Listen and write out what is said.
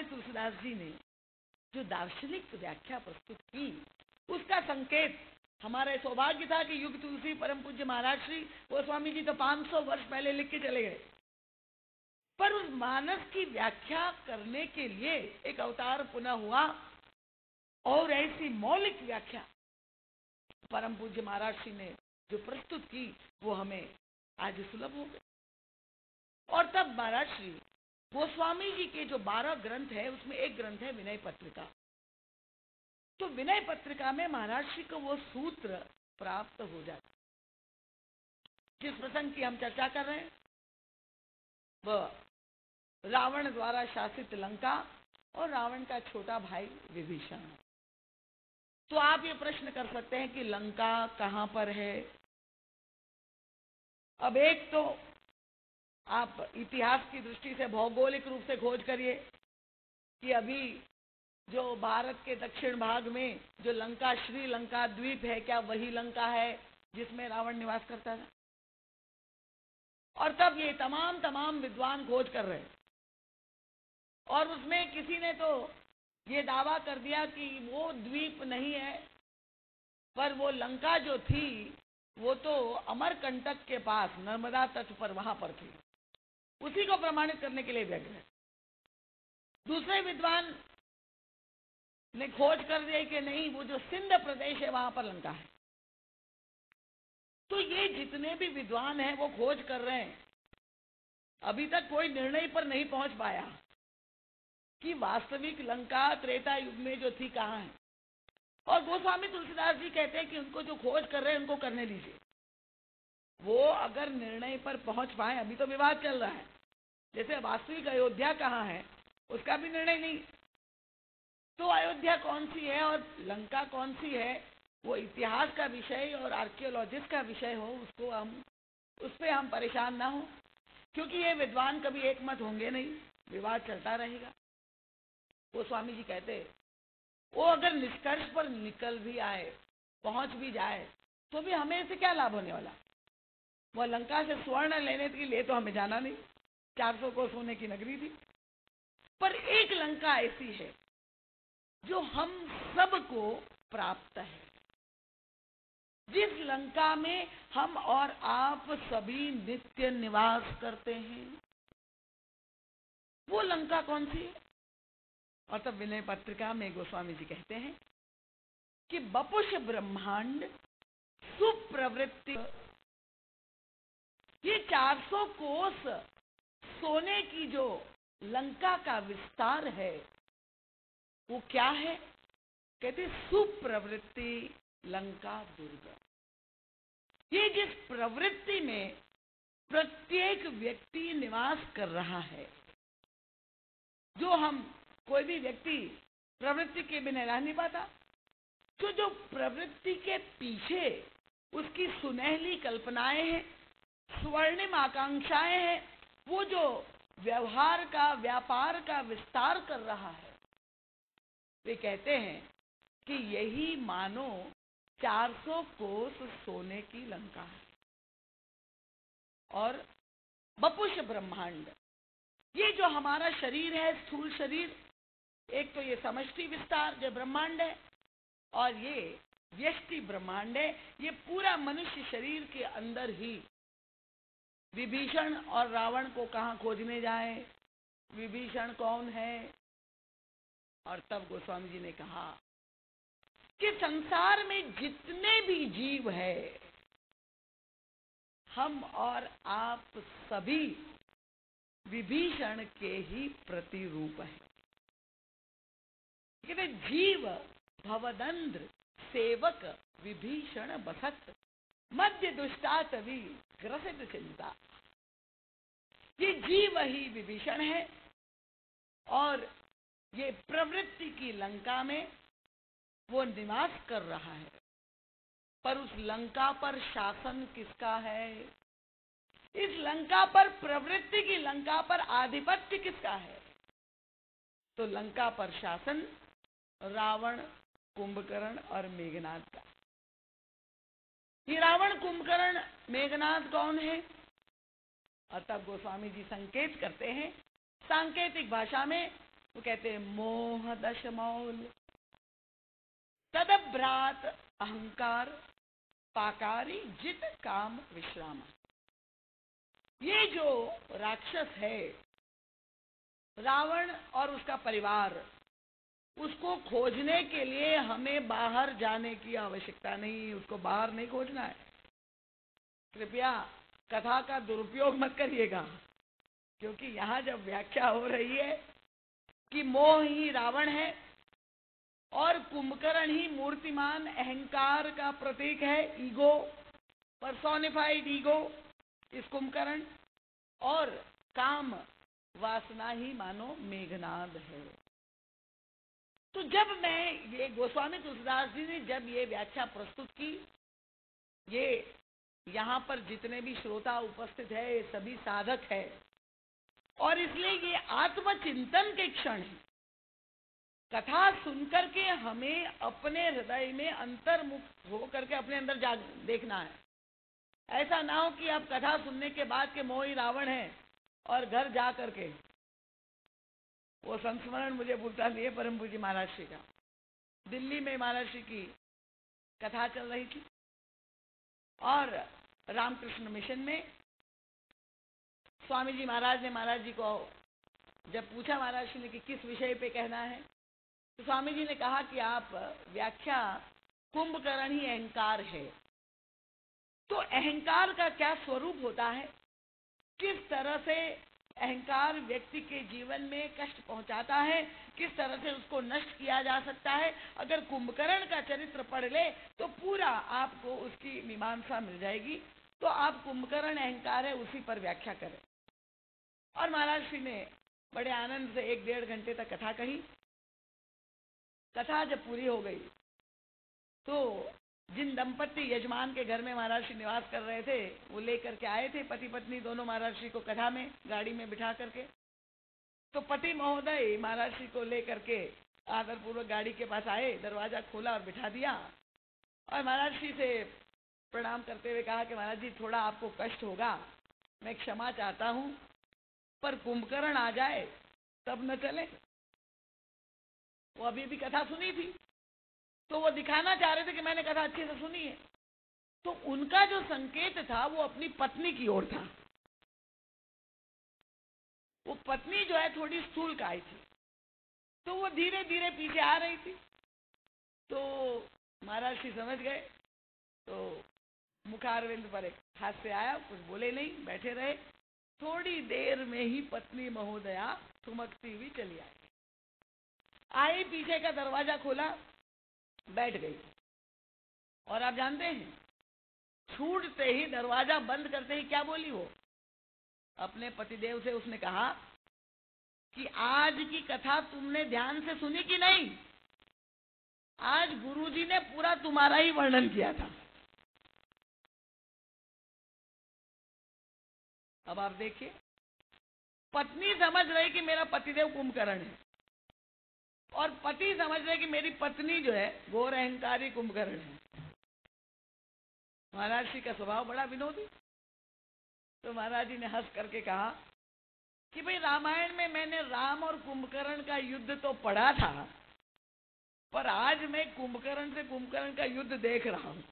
तुलसीदास जी ने जो दार्शनिक व्याख्या प्रस्तुत की, उसका संकेत हमारे सौभाग्य था कि युग तुलसी परम पूज्य महाराज श्री गोस्वामी जी तो 500 वर्ष पहले लिख के चले गए, पर उस मानस की व्याख्या करने के लिए एक अवतार पुनः हुआ और ऐसी मौलिक व्याख्या परम पूज्य महाराज श्री ने जो प्रस्तुत की वो हमें आज सुलभ हो गई। और तब महाराज श्री गोस्वामी जी के जो 12 ग्रंथ है उसमें एक ग्रंथ है विनय पत्रिका। तो विनय पत्रिका में महाराज श्री को वो सूत्र प्राप्त हो जाता जिस प्रसंग की हम चर्चा कर रहे हैं, वह रावण द्वारा शासित लंका और रावण का छोटा भाई विभीषण। तो आप ये प्रश्न कर सकते हैं कि लंका कहां पर है। अब एक तो आप इतिहास की दृष्टि से भौगोलिक रूप से खोज करिए कि अभी जो भारत के दक्षिण भाग में जो लंका श्रीलंका द्वीप है, क्या वही लंका है जिसमें रावण निवास करता था। और तब ये तमाम विद्वान खोज कर रहे हैं और उसमें किसी ने तो ये दावा कर दिया कि वो द्वीप नहीं है, पर वो लंका जो थी वो तो अमरकंटक के पास नर्मदा तट पर वहां पर थी। उसी को प्रमाणित करने के लिए व्यग्र है। दूसरे विद्वान ने खोज कर दिया कि नहीं, वो जो सिंध प्रदेश है वहां पर लंका है। तो ये जितने भी विद्वान हैं वो खोज कर रहे हैं, अभी तक कोई निर्णय पर नहीं पहुंच पाया कि वास्तविक लंका त्रेता युग में जो थी कहां है। और गोस्वामी तुलसीदास जी कहते हैं कि उनको जो खोज कर रहे हैं उनको करने दीजिए, वो अगर निर्णय पर पहुंच पाए। अभी तो विवाद चल रहा है, जैसे वास्तविक अयोध्या कहां है उसका भी निर्णय नहीं। तो अयोध्या कौन सी है और लंका कौन सी है, वो इतिहास का विषय और आर्कियोलॉजिस्ट का विषय हो, उसको हम उस पर हम परेशान ना हो, क्योंकि ये विद्वान कभी एक मत होंगे नहीं, विवाद चलता रहेगा। वो स्वामी जी कहते वो अगर निष्कर्ष पर निकल भी आए, पहुंच भी जाए, तो भी हमें इससे क्या लाभ होने वाला। वह लंका से स्वर्ण लेने के लिए तो हमें जाना नहीं, 400 को सोने की नगरी थी। पर एक लंका ऐसी है जो हम सबको प्राप्त है, जिस लंका में हम और आप सभी नित्य निवास करते हैं। वो लंका कौन सी है। और तब विनय पत्रिका में गोस्वामी जी कहते हैं कि बपुष ब्रह्मांड सुप्रवृत्ति, ये 400 कोस सोने की जो लंका का विस्तार है वो क्या है। कहते सुप्रवृत्ति लंका दुर्ग। ये जिस प्रवृत्ति में प्रत्येक व्यक्ति निवास कर रहा है, जो हम कोई भी व्यक्ति प्रवृत्ति के बिना रह नहीं पाता, तो जो प्रवृत्ति के पीछे उसकी सुनहली कल्पनाएं हैं, स्वर्णिम आकांक्षाएं हैं, वो जो व्यवहार का व्यापार का विस्तार कर रहा है, वे कहते हैं कि यही मानो 400 कोस सोने की लंका है। और बपुष ब्रह्मांड, ये जो हमारा शरीर है, स्थूल शरीर, एक तो ये समष्टि विस्तार जो ब्रह्मांड है, और ये व्यष्टि ब्रह्मांड है। ये पूरा मनुष्य शरीर के अंदर ही विभीषण और रावण को कहां खोजने जाए, विभीषण कौन है। और तब गोस्वामी जी ने कहा कि संसार में जितने भी जीव है, हम और आप सभी विभीषण के ही प्रतिरूप है। कहते जीव भवदंद्र सेवक विभीषण बसत मध्य दुष्टातवी ग्रसित चिंता। ये जीव ही विभीषण है और ये प्रवृत्ति की लंका में वो निवास कर रहा है। पर उस लंका पर शासन किसका है। इस लंका पर, प्रवृत्ति की लंका पर आधिपत्य किसका है। तो लंका पर शासन रावण, कुंभकर्ण और मेघनाद का। ये रावण, कुंभकर्ण, मेघनाद कौन है। और तब गोस्वामी जी संकेत करते हैं सांकेतिक भाषा में वो कहते हैं मोह दशमौल तदभ्रात अहंकार पाकारी जित काम विश्राम। ये जो राक्षस है रावण और उसका परिवार, उसको खोजने के लिए हमें बाहर जाने की आवश्यकता नहीं, उसको बाहर नहीं खोजना है। कृपया कथा का दुरुपयोग मत करिएगा, क्योंकि यहाँ जब व्याख्या हो रही है कि मोह ही रावण है और कुंभकर्ण ही मूर्तिमान अहंकार का प्रतीक है, ईगो, पर्सोनिफाइड ईगो इस कुंभकर्ण, और काम वासना ही मानो मेघनाद है। तो जब मैं ये गोस्वामी तुलसीदास जी ने जब ये व्याख्या प्रस्तुत की, ये यहाँ पर जितने भी श्रोता उपस्थित है ये सभी साधक है, और इसलिए ये आत्मचिंतन के क्षण है। कथा सुनकर के हमें अपने हृदय में अंतर्मुख हो करके अपने अंदर जा देखना है। ऐसा ना हो कि आप कथा सुनने के बाद के मोही रावण है और घर जा करके, वो संस्मरण मुझे भूलता नहीं है परम पूज्य महाराज श्री का, दिल्ली में महाराज श्री की कथा चल रही थी और रामकृष्ण मिशन में स्वामी जी महाराज ने महाराज जी को जब पूछा महाराज श्री ने कि किस विषय पे कहना है, तो स्वामी जी ने कहा कि आप व्याख्या कुंभकर्ण ही अहंकार है। तो अहंकार का क्या स्वरूप होता है, किस तरह से अहंकार व्यक्ति के जीवन में कष्ट पहुंचाता है, किस तरह से उसको नष्ट किया जा सकता है। अगर कुंभकर्ण का चरित्र पढ़ ले तो पूरा आपको उसकी मीमांसा मिल जाएगी। तो आप कुंभकर्ण अहंकार है उसी पर व्याख्या करें। और महाराज श्री ने बड़े आनंद से 1-1.5 घंटे तक कथा कही। कथा जब पूरी हो गई तो जिन दंपत्ति यजमान के घर में महाराज श्री निवास कर रहे थे वो लेकर के आए थे पति पत्नी दोनों महाराज श्री को कथा में गाड़ी में बिठा करके। तो पति महोदय महाराज श्री को लेकर के आदर पूर्वक गाड़ी के पास आए, दरवाजा खोला और बिठा दिया और महाराज श्री से प्रणाम करते हुए कहा कि महाराज जी थोड़ा आपको कष्ट होगा, मैं क्षमा चाहता हूँ, पर कुंभकर्ण आ जाए तब न चले। वो अभी भी कथा सुनी थी तो वो दिखाना चाह रहे थे कि मैंने कथा अच्छे से सुनी है। तो उनका जो संकेत था वो अपनी पत्नी की ओर था। वो पत्नी जो है थोड़ी स्थूलकाय थी, तो वो धीरे धीरे पीछे आ रही थी। तो महाराज श्री समझ गए, तो मुखारविंद पर एक हास्य आया, कुछ बोले नहीं, बैठे रहे। थोड़ी देर में ही पत्नी महोदया ठुमकती हुई चली आई, पीछे का दरवाजा खोला, बैठ गई। और आप जानते हैं छूटते ही दरवाजा बंद करते ही क्या बोली वो, अपने पतिदेव से उसने कहा कि आज की कथा तुमने ध्यान से सुनी कि नहीं? आज गुरुजी ने पूरा तुम्हारा ही वर्णन किया था। अब आप देखिए, पत्नी समझ रही कि मेरा पतिदेव कुंभकर्ण है और पति समझ रहे कि मेरी पत्नी जो है घोर अहंकारी कुंभकर्ण है। महाराज जी का स्वभाव बड़ा विनोदी। तो महाराज जी ने हंस करके कहा कि भाई रामायण में मैंने राम और कुंभकर्ण का युद्ध तो पढ़ा था, पर आज मैं कुंभकर्ण से कुंभकर्ण का युद्ध देख रहा हूं।